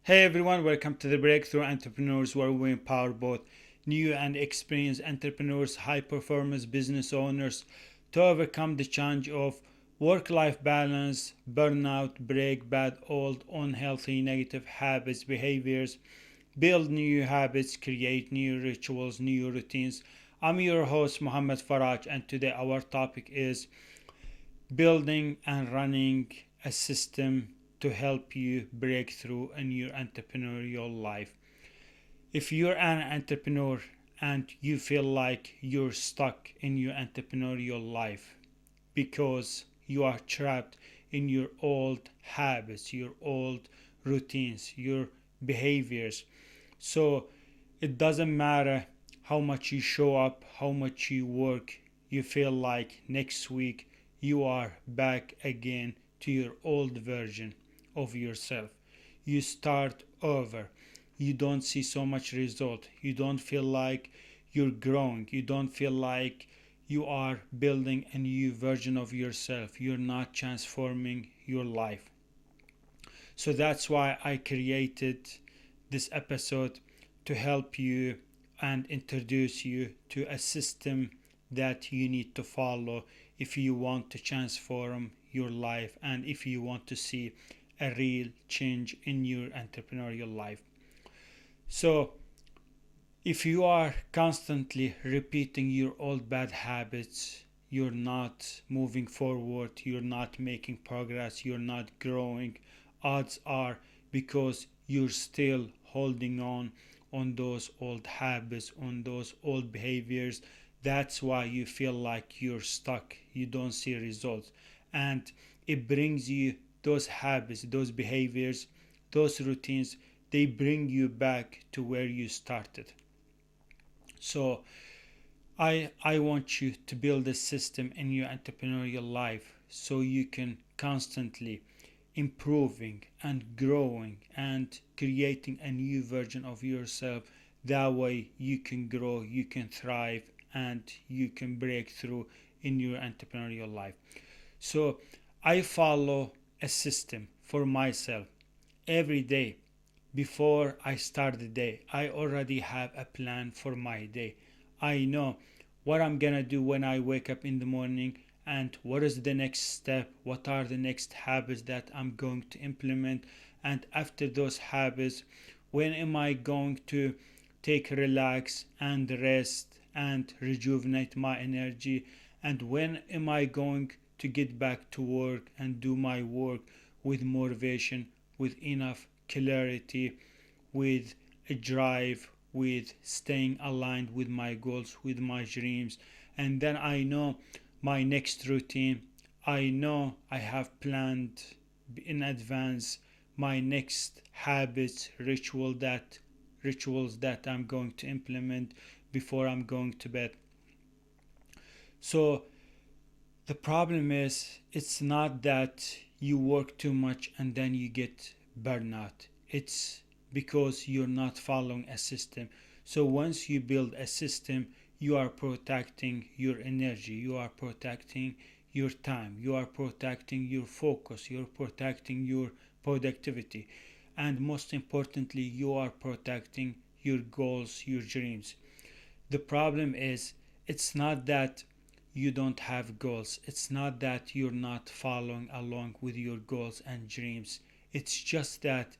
Hey everyone, welcome to the Breakthrough Entrepreneurs, where we empower both new and experienced entrepreneurs, high performance business owners to overcome the challenge of work life balance, burnout, break bad, old, unhealthy, negative habits, behaviors, build new habits, create new rituals, new routines. I'm your host, Mohammed Faraj, and today our topic is building and running a system to help you break through in your entrepreneurial life. If you're an entrepreneur and you feel like you're stuck in your entrepreneurial life because you are trapped in your old habits, your old routines, your behaviors, so it doesn't matter how much you show up, how much you work, you feel like next week you are back again to your old version of yourself. You start over. You don't see so much result. You don't feel like you're growing. You don't feel like you are building a new version of yourself. You're not transforming your life. So that's why I created this episode to help you and introduce you to a system that you need to follow if you want to transform your life and if you want to see a real change in your entrepreneurial life. So, if you are constantly repeating your old bad habits, you're not moving forward, you're not making progress, you're not growing. Odds are because you're still holding on those old habits, on those old behaviors. That's why you feel like you're stuck. You don't see results. And it brings you those habits, those behaviors, those routines, they bring you back to where you started. So I want you to build a system in your entrepreneurial life so you can constantly improving and growing and creating a new version of yourself. That way you can grow, you can thrive, and you can break through in your entrepreneurial life. So I follow a system for myself every day. Before I start the day, I already have a plan for my day. I know what I'm gonna do when I wake up in the morning and what is the next step, what are the next habits that I'm going to implement, and after those habits, when am I going to take relax and rest and rejuvenate my energy, and when am I going to get back to work and do my work with motivation, with enough clarity, with a drive, with staying aligned with my goals, with my dreams. And then I know my next routine. I know I have planned in advance my next habits, rituals that I'm going to implement before I'm going to bed. So the problem is, it's not that you work too much and then you get burnout. It's because you're not following a system. So once you build a system, you are protecting your energy, you are protecting your time, you are protecting your focus, you're protecting your productivity, and most importantly, you are protecting your goals, your dreams. The problem is, it's not that you don't have goals. It's not that you're not following along with your goals and dreams. It's just that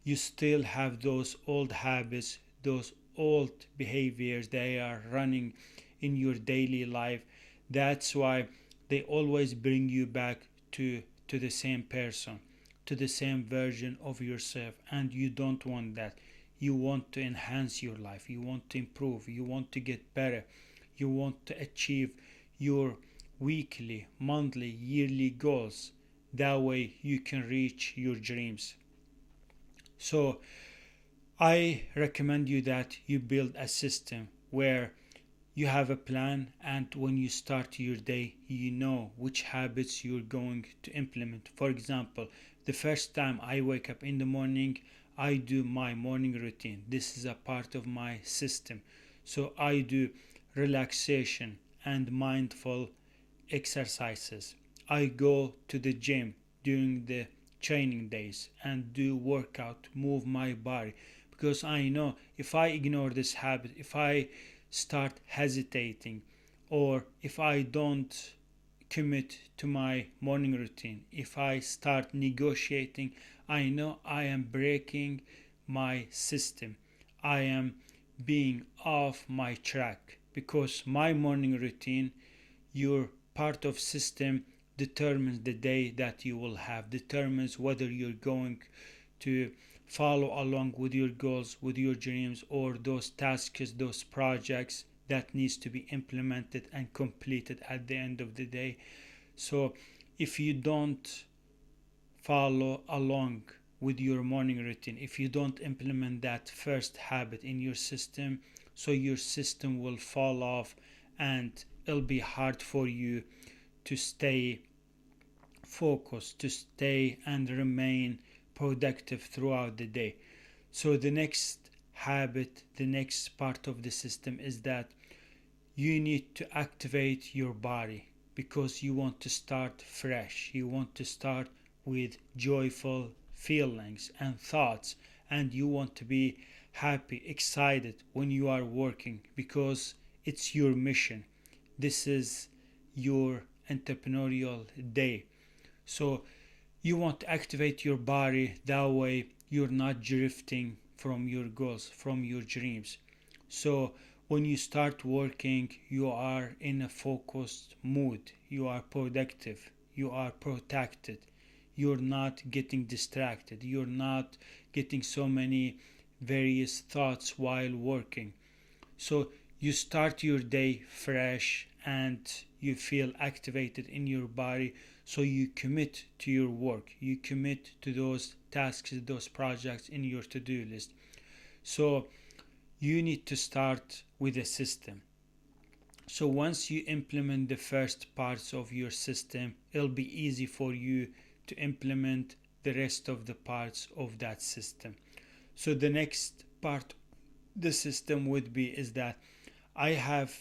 you still have those old habits, those old behaviors they are running in your daily life. That's why they always bring you back to the same person, to the same version of yourself, and you don't want that. You want to enhance your life, you want to improve, you want to get better, you want to achieve your weekly, monthly, yearly goals. That way you can reach your dreams. So I recommend you that you build a system where you have a plan, and when you start your day, you know which habits you're going to implement. For example, the first time I wake up in the morning, I do my morning routine. This is a part of my system. So I do relaxation and mindful exercises. I go to the gym during the training days and do workout, move my body, because I know if I ignore this habit, if I start hesitating, or if I don't commit to my morning routine, if I start negotiating, I know I am breaking my system. I am being off my track, because my morning routine, your part of system, determines the day that you will have, determines whether you're going to follow along with your goals, with your dreams, or those tasks, those projects that needs to be implemented and completed at the end of the day. So if you don't follow along with your morning routine, if you don't implement that first habit in your system, so your system will fall off, and it'll be hard for you to stay focused, to stay and remain productive throughout the day. So the next habit, the next part of the system is that you need to activate your body, because you want to start fresh. You want to start with joyful feelings and thoughts, and you want to be happy, excited when you are working, because it's your mission. This is your entrepreneurial day. So you want to activate your body, that way you're not drifting from your goals, from your dreams. So when you start working, you are in a focused mood, you are productive, you are protected, you're not getting distracted, you're not getting so many various thoughts while working. So you start your day fresh and you feel activated in your body. So you commit to your work, you commit to those tasks, those projects in your to-do list. So you need to start with a system. So once you implement the first parts of your system, it'll be easy for you to implement the rest of the parts of that system. So the next part the system would be is that I have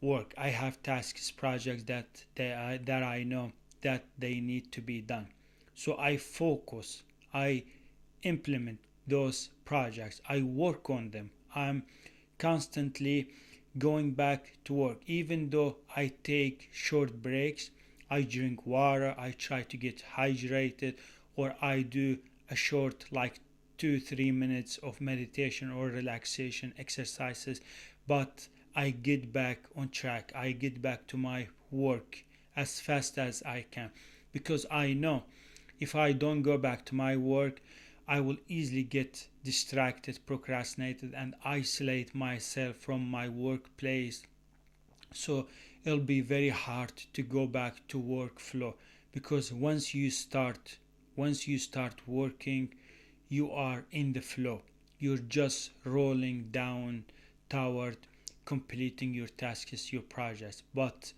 work, I have tasks, projects that I know that they need to be done. So I focus, I implement those projects, I work on them. I'm constantly going back to work. Even though I take short breaks, I drink water, I try to get hydrated, or I do a short, like 2-3 minutes of meditation or relaxation exercises, but I get back on track. I get back to my work as fast as I can, because I know if I don't go back to my work, I will easily get distracted, procrastinated, and isolate myself from my workplace. So it'll be very hard to go back to workflow, because once you start working, you are in the flow. You're just rolling down toward completing your tasks, your projects. But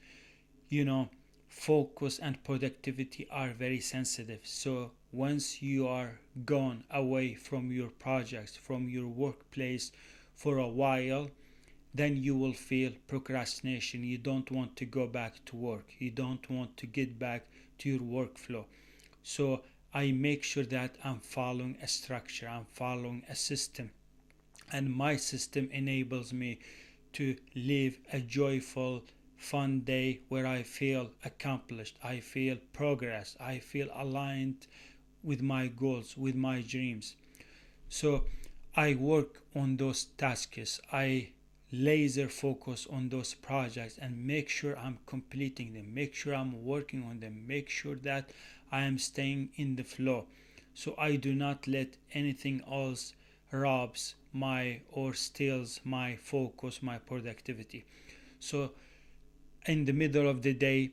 you know, focus and productivity are very sensitive. So once you are gone away from your projects, from your workplace for a while, then you will feel procrastination. You don't want to go back to work, you don't want to get back to your workflow. So I make sure that I'm following a structure, I'm following a system, and my system enables me to live a joyful, fun day where I feel accomplished, I feel progress, I feel aligned with my goals, with my dreams. So I work on those tasks, I laser focus on those projects and make sure I'm completing them, make sure I'm working on them, make sure that I am staying in the flow. So I do not let anything else robs my or steals my focus, my productivity. So in the middle of the day,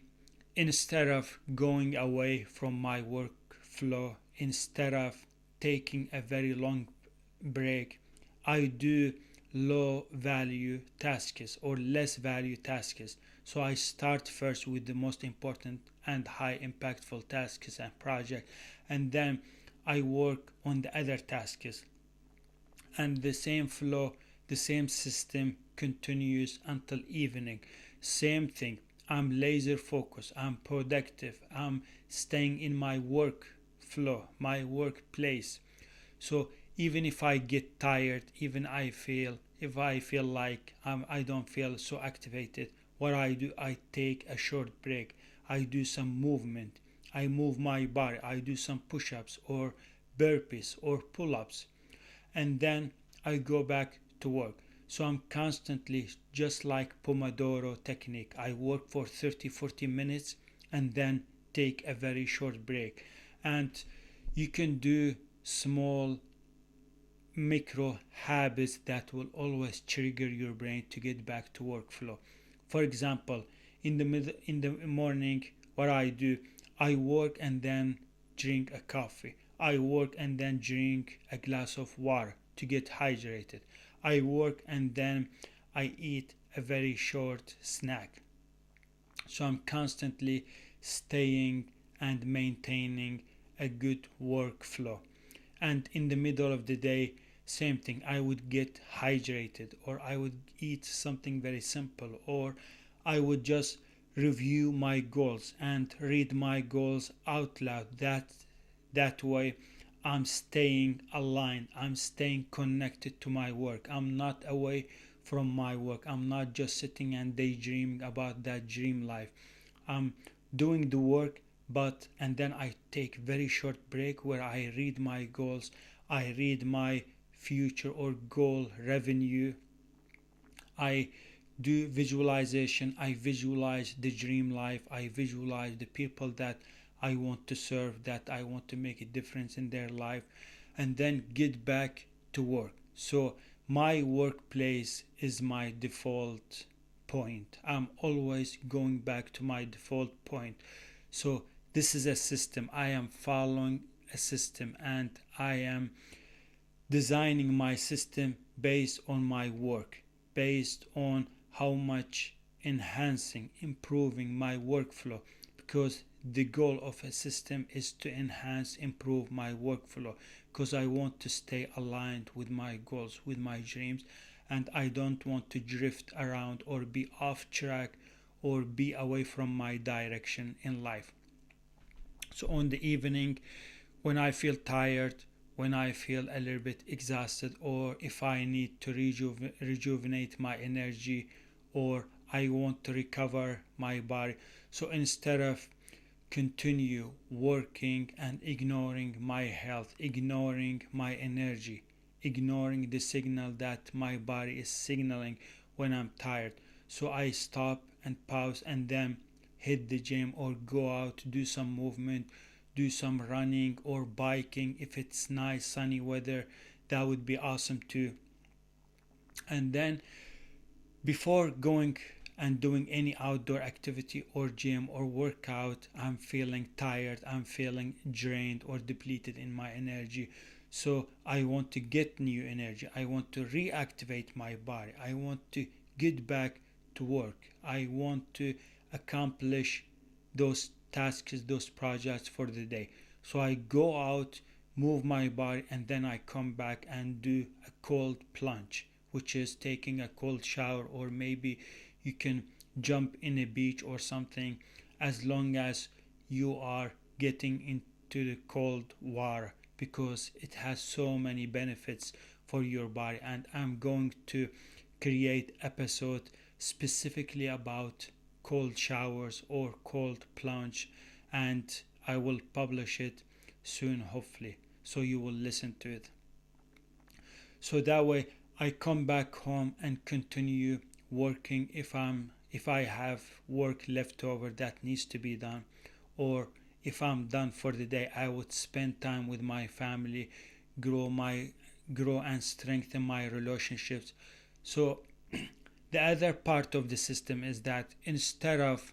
instead of going away from my workflow, instead of taking a very long break, I do low value tasks or less value tasks. So I start first with the most important and high impactful tasks and projects, and then I work on the other tasks. And the same flow, the same system continues until evening. Same thing. I'm laser focused, I'm productive, I'm staying in my work workflow, my workplace. So even if I get tired, even I feel if I feel like I don't feel so activated, what I do, I take a short break. I do some movement. I move my body. I do some push-ups or burpees or pull-ups, and then I go back to work. So I'm constantly, just like Pomodoro technique, I work for 30-40 minutes and then take a very short break. And you can do small micro habits that will always trigger your brain to get back to workflow. For example, in the morning, what I do, I work and then drink a coffee. I work and then drink a glass of water to get hydrated. I work and then I eat a very short snack. So I'm constantly staying and maintaining a good workflow. And in the middle of the day, same thing, I would get hydrated, or I would eat something very simple, or I would just review my goals and read my goals out loud. That way I'm staying aligned, I'm staying connected to my work, I'm not away from my work, I'm not just sitting and daydreaming about that dream life. I'm doing the work, but and then I take very short break where I read my goals, I read my future or goal revenue, I do visualization, I visualize the dream life, I visualize the people that I want to serve, that I want to make a difference in their life, and then get back to work. So my workplace is my default point. I'm always going back to my default point. So this is a system. I am following a system, and I am designing my system based on my work, based on how much enhancing, improving my workflow, because the goal of a system is to enhance, improve my workflow, because I want to stay aligned with my goals, with my dreams, and I don't want to drift around or be off track or be away from my direction in life. So on the evening, when I feel tired, when I feel a little bit exhausted, or if I need to rejuvenate my energy, or I want to recover my body, so instead of continue working and ignoring my health, ignoring my energy, ignoring the signal that my body is signaling when I'm tired, so I stop and pause and then hit the gym or go out to do some movement, do some running or biking. If it's nice sunny weather, that would be awesome too. And then before going and doing any outdoor activity or gym or workout, I'm feeling tired, I'm feeling drained or depleted in my energy. So I want to get new energy, I want to reactivate my body, I want to get back to work, I want to accomplish those tasks, those projects for the day. So I go out, move my body, and then I come back and do a cold plunge, which is taking a cold shower, or maybe you can jump in a beach or something, as long as you are getting into the cold water, because it has so many benefits for your body. And I'm going to create episode specifically about cold showers or cold plunge, and I will publish it soon, hopefully, so you will listen to it. So that way I come back home and continue working if I have work left over that needs to be done, or if I'm done for the day, I would spend time with my family, grow and strengthen my relationships. So the other part of the system is that instead of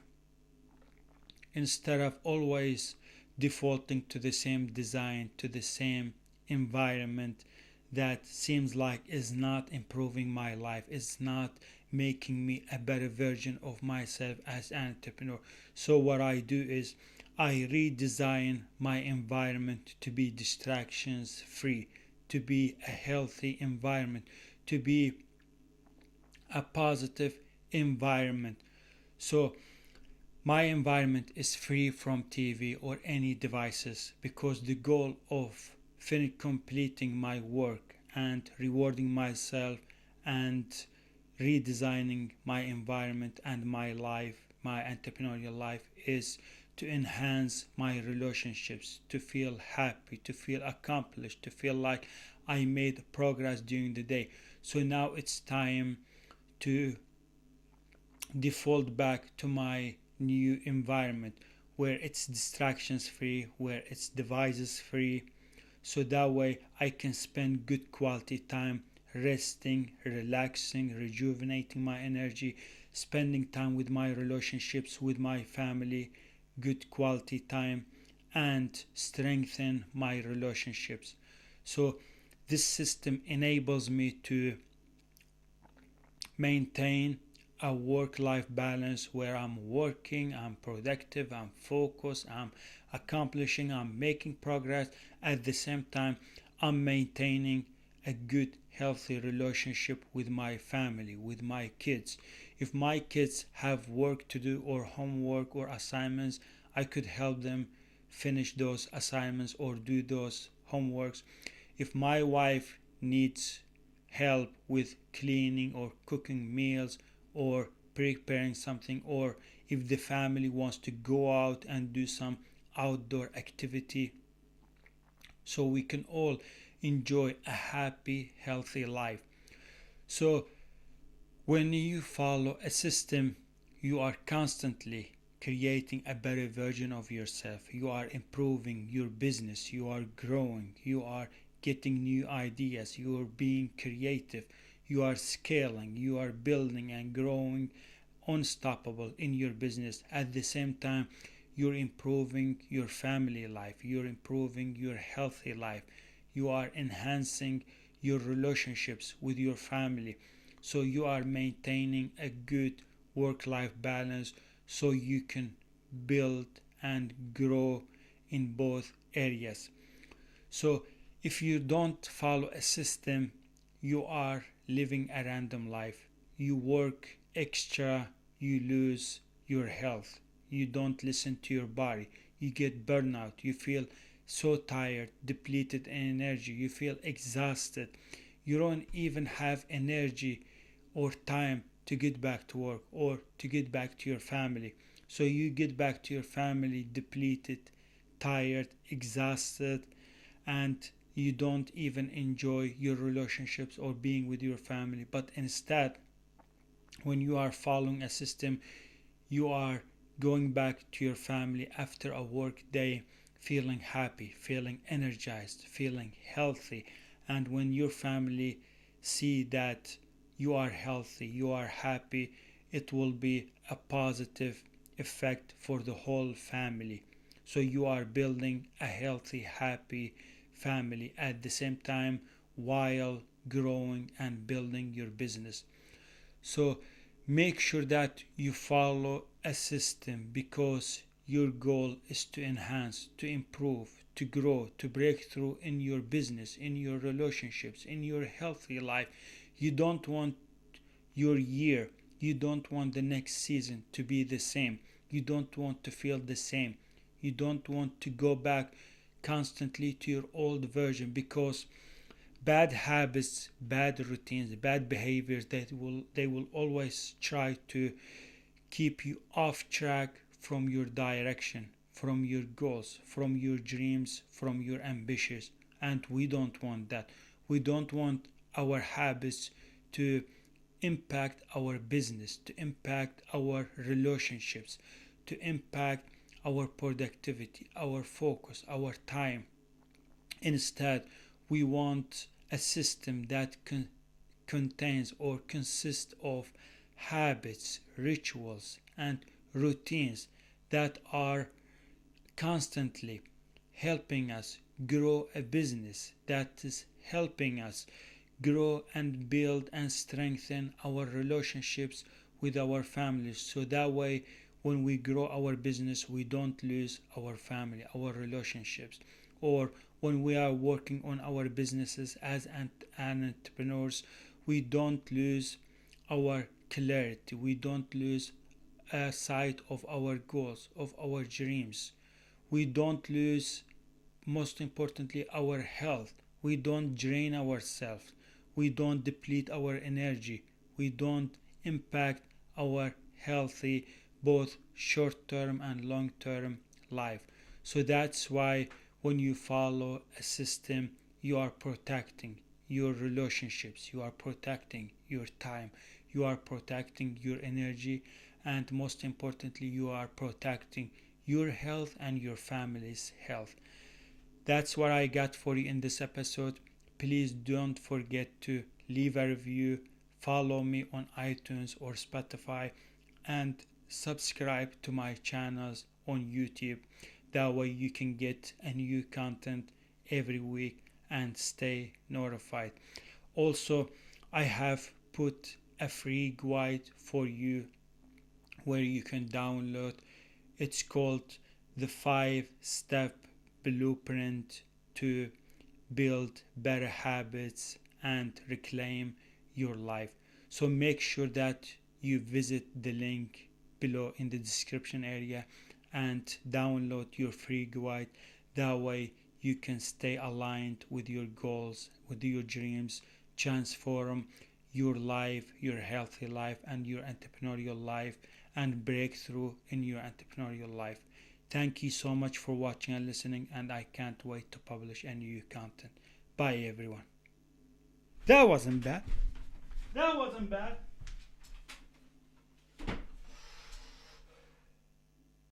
always defaulting to the same design, to the same environment that seems like is not improving my life, is not making me a better version of myself as an entrepreneur. So what I do is I redesign my environment to be distractions free, to be a healthy environment, to be a positive environment. So My environment is free from TV or any devices because the goal of completing my work and rewarding myself and redesigning my environment and my life, my entrepreneurial life, is to enhance my relationships, to feel happy, to feel accomplished, to feel like I made progress during the day. So now it's time to default back to my new environment where it's distractions free, where it's devices free, so that way I can spend good quality time resting, relaxing, rejuvenating my energy, spending time with my relationships, with my family, good quality time, and strengthen my relationships. So this system enables me to maintain a work life balance where I'm working, I'm productive, I'm focused, I'm accomplishing, I'm making progress. At the same time, I'm maintaining a good, healthy relationship with my family, with my kids. If my kids have work to do, or homework, or assignments, I could help them finish those assignments or do those homeworks. If my wife needs help with cleaning or cooking meals or preparing something, or if the family wants to go out and do some outdoor activity, so we can all enjoy a happy, healthy life. So when you follow a system, you are constantly creating a better version of yourself. You are improving your business, you are growing, you are getting new ideas, you are being creative, you are scaling, you are building and growing unstoppable in your business. At the same time, you're improving your family life, you're improving your healthy life, you are enhancing your relationships with your family. So you are maintaining a good work life balance so you can build and grow in both areas. So if you don't follow a system, you are living a random life. You work extra, you lose your health. You don't listen to your body. You get burnout. You feel so tired, depleted in energy. You feel exhausted. You don't even have energy or time to get back to work or to get back to your family. So you get back to your family depleted, tired, exhausted, and you don't even enjoy your relationships or being with your family. But instead, when you are following a system, you are going back to your family after a work day feeling happy, feeling energized, feeling healthy. And when your family see that you are healthy, you are happy, it will be a positive effect for the whole family. So you are building a healthy, happy family at the same time while growing and building your business. So make sure that you follow a system because your goal is to enhance, to improve, to grow, to break through in your business, in your relationships, in your healthy life. You don't want your year, you don't want the next season to be the same. You don't want to feel the same. You don't want to go back constantly to your old version because bad habits, bad routines, bad behaviors that they will always try to keep you off track from your direction, from your goals, from your dreams, from your ambitions. And we don't want that. We don't want our habits to impact our business, to impact our relationships, to impact our productivity, our focus, our time. Instead, we want a system that contains or consists of habits, rituals, and routines that are constantly helping us grow a business, that is helping us grow and build and strengthen our relationships with our families. So that way, when we grow our business, we don't lose our family, our relationships. Or when we are working on our businesses as entrepreneurs, we don't lose our clarity, we don't lose sight of our goals, of our dreams. We don't lose, most importantly, our health. We don't drain ourselves. We don't deplete our energy. We don't impact our healthy, both short term and long term life. So that's why when you follow a system, you are protecting your relationships, you are protecting your time, you are protecting your energy, and most importantly, you are protecting your health and your family's health. That's what I got for you in this episode. Please don't forget to leave a review, follow me on iTunes or Spotify, and subscribe to my channels on YouTube. That way you can get a new content every week and stay notified. Also, I have put a free guide for you where you can download. It's called the 5-step blueprint to build better habits and reclaim your life. So make sure that you visit the link below in the description area and download your free guide. That way you can stay aligned with your goals, with your dreams, transform your life, your healthy life, and your entrepreneurial life, and breakthrough in your entrepreneurial life. Thank you so much for watching and listening, and I can't wait to publish a new content. Bye, everyone. That wasn't bad. That wasn't bad.